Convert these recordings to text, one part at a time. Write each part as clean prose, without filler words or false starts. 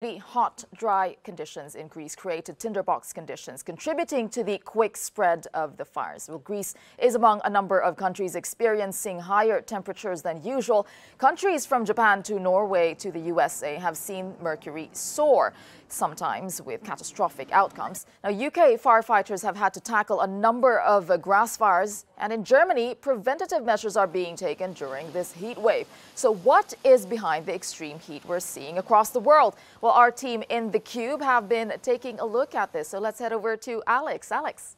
Hot, dry conditions in Greece created tinderbox conditions, contributing to the quick spread of the fires. Well, Greece is among a number of countries experiencing higher temperatures than usual. Countries from Japan to Norway to the USA have seen mercury soar, sometimes with catastrophic outcomes. Now, UK firefighters have had to tackle a number of grass fires, and in Germany, preventative measures are being taken during this heat wave. So what is behind the extreme heat we're seeing across the world? Well, our team in The Cube have been taking a look at this. So let's head over to Alex. Alex.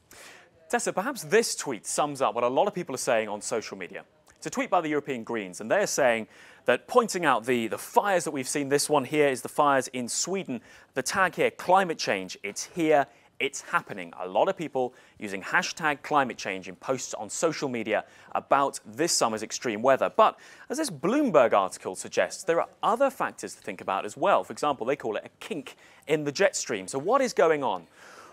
Tessa, perhaps this tweet sums up what a lot of people are saying on social media. It's a tweet by the European Greens, and they're saying that, pointing out the fires that we've seen. This one here is the fires in Sweden. The tag here, climate change. It's here. It's happening. A lot of people using hashtag climate change in posts on social media about this summer's extreme weather. But as this Bloomberg article suggests, there are other factors to think about as well. For example, they call it a kink in the jet stream. So what is going on?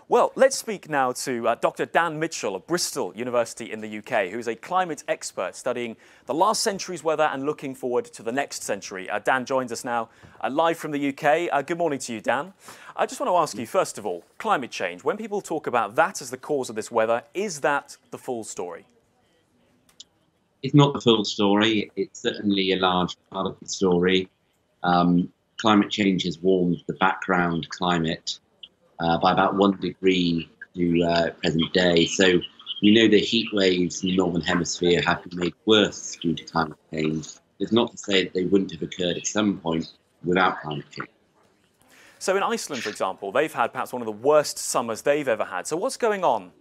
Well, let's speak now to Dr. Dan Mitchell of Bristol University in the UK, who is a climate expert studying the last century's weather and looking forward to the next century. Dan joins us now live from the UK. Good morning to you, Dan. I just want to ask you, first of all, climate change. When people talk about that as the cause of this weather, is that the full story? It's not the full story. It's certainly a large part of the story. Climate change has warmed the background climate by about 1 degree to present day. So we know the heat waves in the Northern Hemisphere have been made worse due to climate change. It's not to say that they wouldn't have occurred at some point without climate change. So in Iceland, for example, they've had perhaps one of the worst summers they've ever had. So what's going on?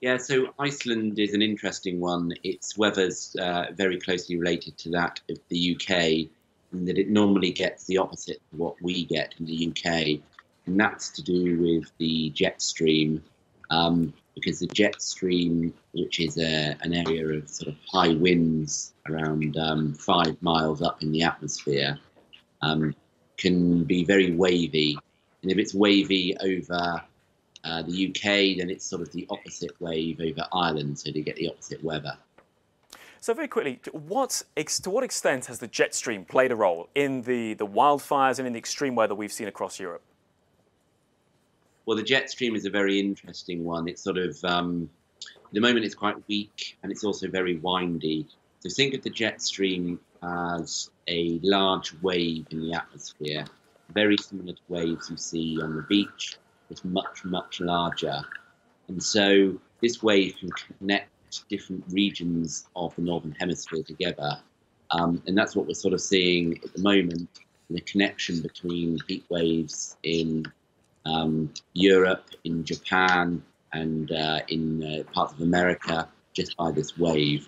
Yeah, so Iceland is an interesting one. Its weather's very closely related to that of the UK, in that it normally gets the opposite of what we get in the UK, and that's to do with the jet stream, because the jet stream, which is an area of sort of high winds around 5 miles up in the atmosphere, can be very wavy. And if it's wavy over the UK, then it's sort of the opposite wave over Ireland, so you get the opposite weather. So very quickly, to what extent has the jet stream played a role in the wildfires and in the extreme weather we've seen across Europe? Well, the jet stream is a very interesting one. It's sort of, at the moment it's quite weak, and it's also very windy. So think of the jet stream as a large wave in the atmosphere, very similar to waves you see on the beach. It's much, much larger. And so this wave can connect different regions of the Northern Hemisphere together. And that's what we're sort of seeing at the moment, the connection between heat waves in Europe, in Japan, and in parts of America, just by this wave.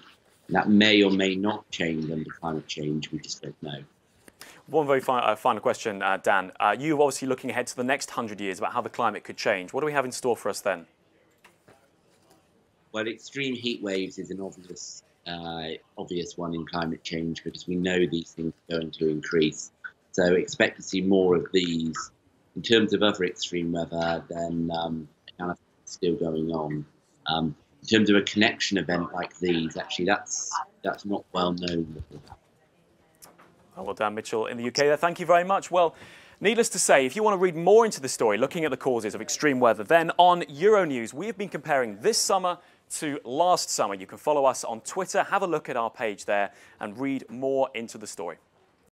And that may or may not change under climate change, we just don't know. One very final question, Dan. You're obviously looking ahead to the next 100 years about how the climate could change. What do we have in store for us then? Well, extreme heat waves is an obvious one in climate change, because we know these things are going to increase. So expect to see more of these. In terms of other extreme weather, then kind of still going on. In terms of a connection event like these, actually, that's not well known. Well, Dan Mitchell in the UK there. Thank you very much. Well, needless to say, if you want to read more into the story, looking at the causes of extreme weather, then on Euronews, we have been comparing this summer to last summer. You can follow us on Twitter, have a look at our page there and read more into the story.